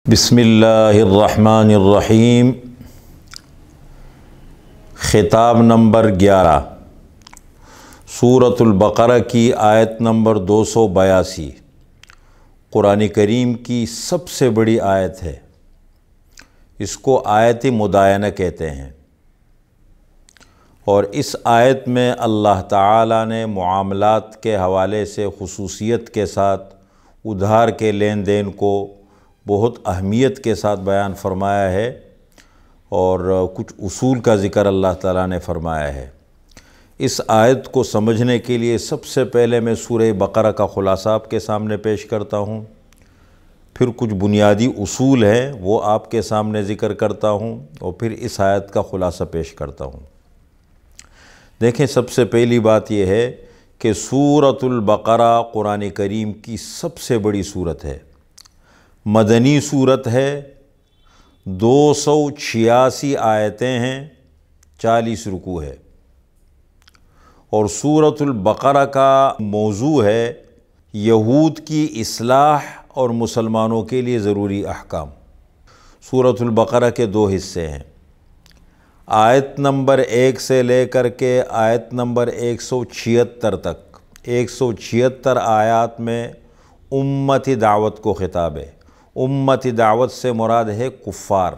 بسم اللہ الرحمن الرحیم۔ خطاب نمبر 11، سورۃ البقرہ کی آیت نمبر 282 قرآن کریم کی سب سے بڑی آیت ہے۔ اس کو آیت مدائنہ کہتے ہیں، اور اس آیت میں اللہ تعالیٰ نے معاملات کے حوالے سے خصوصیت کے ساتھ ادھار کے لین دین کو بہت اہمیت کے ساتھ بیان فرمایا ہے، اور کچھ اصول کا ذکر اللہ تعالیٰ نے فرمایا ہے۔ اس آیت کو سمجھنے کے لیے سب سے پہلے میں سورہ بقرہ کا خلاصہ آپ کے سامنے پیش کرتا ہوں، پھر کچھ بنیادی اصول ہیں وہ آپ کے سامنے ذکر کرتا ہوں، اور پھر اس آیت کا خلاصہ پیش کرتا ہوں۔ دیکھیں، سب سے پہلی بات یہ ہے کہ سورۃ البقرہ قرآن کریم کی سب سے بڑی سورت ہے، مدنی سورت ہے، 286 آیتیں ہیں، 40 رکوع ہے، اور سورۃ البقرہ کا موضوع ہے یہود کی اصلاح اور مسلمانوں کے لیے ضروری احکام۔ سورۃ البقرہ کے 2 حصے ہیں، آیت نمبر 1 سے لے کر کے آیت نمبر 176 تک 176 آیات میں امتی دعوت کو خطاب ہے۔ امتی دعوت سے مراد ہے کفار،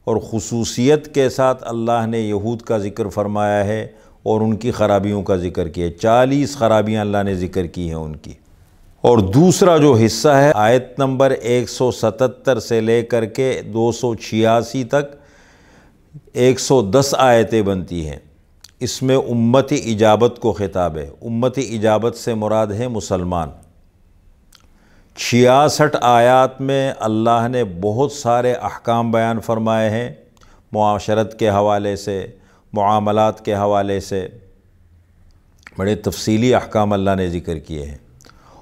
اور خصوصیت کے ساتھ اللہ نے یہود کا ذکر فرمایا ہے اور ان کی خرابیوں کا ذکر کیا ہے۔ 40 خرابیاں اللہ نے ذکر کی ہیں ان کی۔ اور دوسرا جو حصہ ہے آیت نمبر 177 سے لے کر کے 286 تک 110 آیتیں بنتی ہیں، اس میں امتی اجابت کو خطاب ہے۔ امتی اجابت سے مراد ہے مسلمان۔ 66 آیات میں اللہ نے بہت سارے احکام بیان فرمائے ہیں، معاشرت کے حوالے سے، معاملات کے حوالے سے بڑے تفصیلی احکام اللہ نے ذکر کیے ہیں۔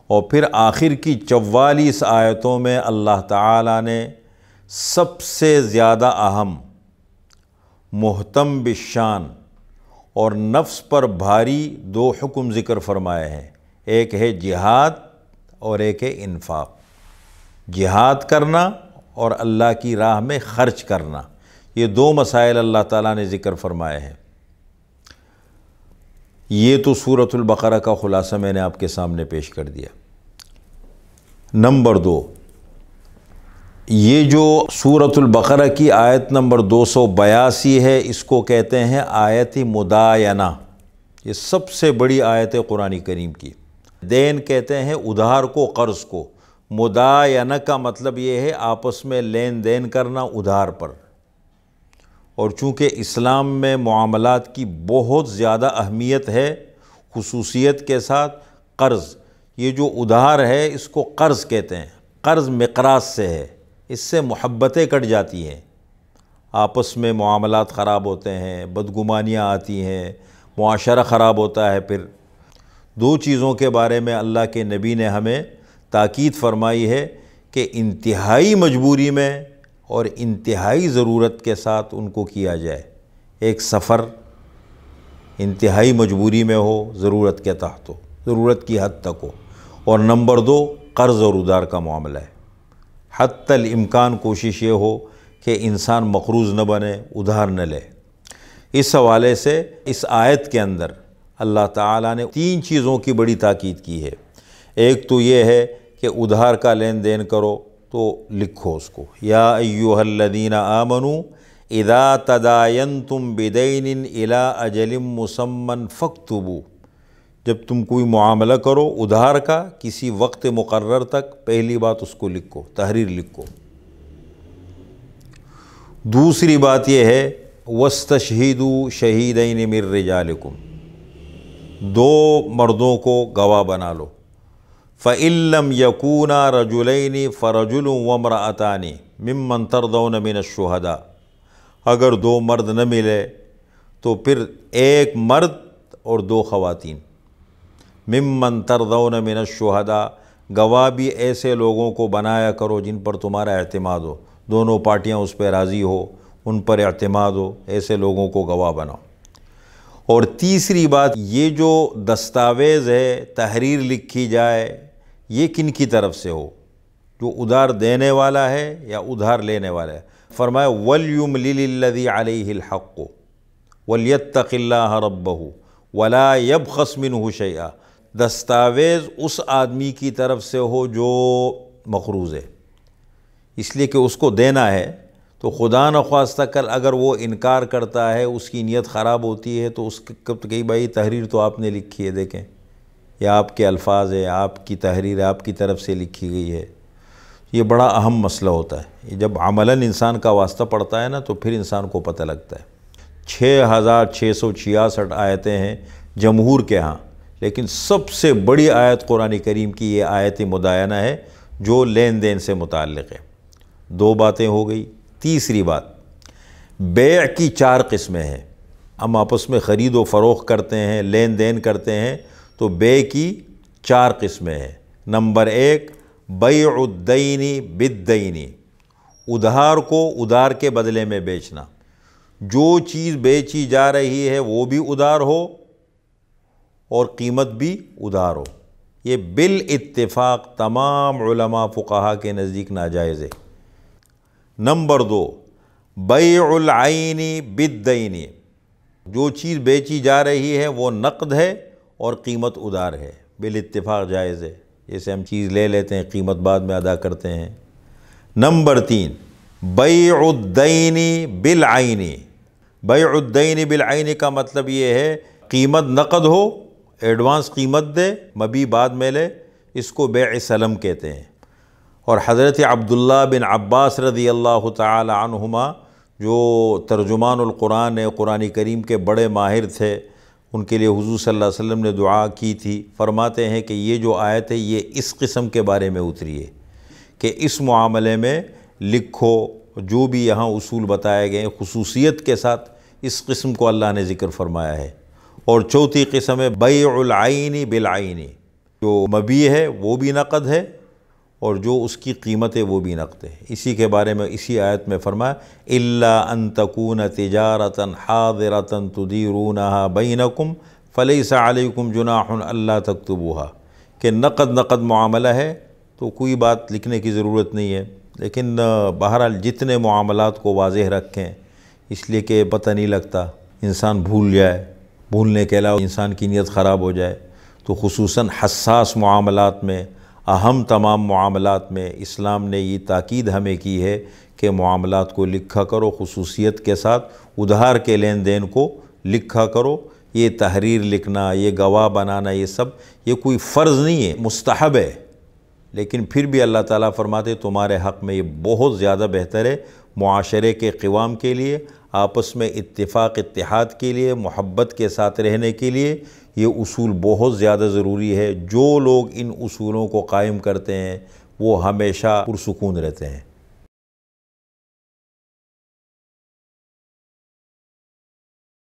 اور پھر آخر کی 44 آیتوں میں اللہ تعالیٰ نے سب سے زیادہ اہم، محتم بالشان اور نفس پر بھاری 2 حکم ذکر فرمائے ہیں۔ ایک ہے جہاد اور ایک ہے انفاق۔ جہاد کرنا اور اللہ کی راہ میں خرچ کرنا، یہ 2 مسائل اللہ تعالیٰ نے ذکر فرمائے ہیں۔ یہ تو سورۃ البقرہ کا خلاصہ میں نے آپ کے سامنے پیش کر دیا۔ نمبر 2، یہ جو سورۃ البقرہ کی آیت نمبر 282 ہے، اس کو کہتے ہیں آیت مدائنہ۔ یہ سب سے بڑی آیت ہے قرآن کریم کی۔ دین کہتے ہیں ادھار کو، قرض کو۔ مدائنہ کا مطلب یہ ہے آپس میں لین دین کرنا ادھار پر۔ اور چونکہ اسلام میں معاملات کی بہت زیادہ اہمیت ہے، خصوصیت کے ساتھ قرض، یہ جو ادھار ہے اس کو قرض کہتے ہیں۔ قرض مقراض سے ہے، اس سے محبتیں کٹ جاتی ہیں، آپس میں معاملات خراب ہوتے ہیں، بدگمانیاں آتی ہیں، معاشرہ خراب ہوتا ہے۔ پھر 2 چیزوں کے بارے میں اللہ کے نبی نے ہمیں تاکید فرمائی ہے کہ انتہائی مجبوری میں اور انتہائی ضرورت کے ساتھ ان کو کیا جائے۔ ایک سفر انتہائی مجبوری میں ہو، ضرورت کے تحت ہو، ضرورت کی حد تک ہو، اور نمبر 2 قرض اور ادھار کا معاملہ ہے۔ حتی الامکان کوشش یہ ہو کہ انسان مقروض نہ بنے، ادھار نہ لے۔ اس حوالے سے اس آیت کے اندر اللہ تعالیٰ نے 3 چیزوں کی بڑی تاکید کی ہے۔ ایک تو یہ ہے کہ ادھار کا لین دین کرو تو لکھو اس کو، یا ایھا الذین آمنوا اذا تداینتم بدین الی اجل مسمی فاکتبوا۔ جب تم کوئی معاملہ کرو ادھار کا کسی وقت مقرر تک، پہلی بات اس کو لکھو، تحریر لکھو۔ دوسری بات یہ ہے واستشہدوا شہیدین من رجالکم، 2 مردوں کو گواہ بنا لو۔ فَإِن لَّمْ يَكُونَا رَجُلَيْنِ فَرَجُلٌ وَامْرَأَتَانِ مِمَّنْ تَرْضَوْنَ مِنَ الشُّهَدَاءِ، اگر 2 مرد نہ ملے تو پھر 1 مرد اور 2 خواتین۔ مِمَّنْ تَرْضَوْنَ مِنَ الشُّهَدَاءِ، گواہ بھی ایسے لوگوں کو بنایا کرو جن پر تمہارا اعتماد ہو، دونوں پارٹیاں اس پہ راضی ہو، ان پر اعتماد ہو، ایسے لوگوں کو گواہ بناؤ۔ اور تیسری بات، یہ جو دستاویز ہے، تحریر لکھی جائے، یہ کن کی طرف سے ہو؟ جو ادھار دینے والا ہے یا ادھار لینے والا ہے۔ فرمایا وَلْيُمْلِلِ الَّذِي عَلَيْهِ الْحَقُّ وَلْيَتَّقِ اللَّهَ رَبَّهُ وَلَا يَبْخَسْ مِنْهُ شَيْئًا، دستاویز اس آدمی کی طرف سے ہو جو مقروض ہے، اس لیے کہ اس کو دینا ہے، تو خدا نخواستہ کل اگر وہ انکار کرتا ہے، اس کی نیت خراب ہوتی ہے، تو اس کو کہی بھائی تحریر تو آپ نے لکھی ہے، دیکھیں یہ آپ کے الفاظ ہے، آپ کی تحریر آپ کی طرف سے لکھی گئی ہے۔ یہ بڑا اہم مسئلہ ہوتا ہے، یہ جب عملاً انسان کا واسطہ پڑتا ہے نا تو پھر انسان کو پتہ لگتا ہے۔ 6666 آیتیں ہیں جمہور کے ہاں، لیکن سب سے بڑی آیت قرآن کریم کی یہ آیت مداینہ ہے جو لین دین سے متعلق ہے۔ دو باتیں ہو گئی۔ تیسری بات، بیع کی 4 قسمیں ہیں۔ ہم آپس میں خرید و فروخت کرتے ہیں، لین دین کرتے ہیں، تو بیع کی 4 قسمیں ہیں۔ نمبر 1، بیع الدین بالدین، ادھار کو ادھار کے بدلے میں بیچنا۔ جو چیز بیچی جا رہی ہے وہ بھی ادھار ہو اور قیمت بھی ادھار ہو، یہ بالاتفاق تمام علماء فقہا کے نزدیک ناجائز ہے۔ نمبر 2، بیع العین بالدین، جو چیز بیچی جا رہی ہے وہ نقد ہے اور قیمت ادھار ہے، بالاتفاق جائز ہے۔ جیسے ہم چیز لے لیتے ہیں، قیمت بعد میں ادا کرتے ہیں۔ نمبر 3، بیع الدین بالعین، بیع الدین بالعین کا مطلب یہ ہے قیمت نقد ہو، ایڈوانس قیمت دے، مبی بعد میں لے، اس کو بیع سلم کہتے ہیں۔ اور حضرت عبداللہ بن عباس رضی اللہ تعالی عنہما جو ترجمان القرآن قرآن کریم کے بڑے ماہر تھے، ان کے لیے حضور صلی اللہ علیہ وسلم نے دعا کی تھی۔ فرماتے ہیں کہ یہ جو آیت ہے یہ اس قسم کے بارے میں اتری ہے کہ اس معاملے میں لکھو جو بھی یہاں اصول بتائے گئے، خصوصیت کے ساتھ اس قسم کو اللہ نے ذکر فرمایا ہے۔ اور چوتھی قسم ہے بیع العین بالعین، جو مبیع ہے وہ بھی نقد ہے اور جو اس کی قیمت ہے وہ بھی نقد ہے۔ اسی کے بارے میں اسی آیت میں فرمایا الا ان تکون تجارۃ حاضرۃ تدیرونھا بینکم فلیس علیکم جناح الا تکتبوها، کہ نقد معاملہ ہے تو کوئی بات لکھنے کی ضرورت نہیں ہے، لیکن بہرحال جتنے معاملات کو واضح رکھیں، اس لیے کہ پتہ نہیں لگتا، انسان بھول جائے، بھولنے کے علاوہ انسان کی نیت خراب ہو جائے، تو خصوصاً حساس معاملات میں، اہم تمام معاملات میں اسلام نے یہ تاکید ہمیں کی ہے کہ معاملات کو لکھا کرو، خصوصیت کے ساتھ ادھار کے لین دین کو لکھا کرو۔ یہ تحریر لکھنا، یہ گواہ بنانا، یہ کوئی فرض نہیں ہے، مستحب ہے، لیکن پھر بھی اللہ تعالیٰ فرماتے تمہارے حق میں یہ بہت زیادہ بہتر ہے، معاشرے کے قوام کے لیے، آپس میں اتفاق اتحاد کے لیے، محبت کے ساتھ رہنے کے لیے یہ اصول بہت زیادہ ضروری ہے۔ جو لوگ ان اصولوں کو قائم کرتے ہیں وہ ہمیشہ پرسکون رہتے ہیں۔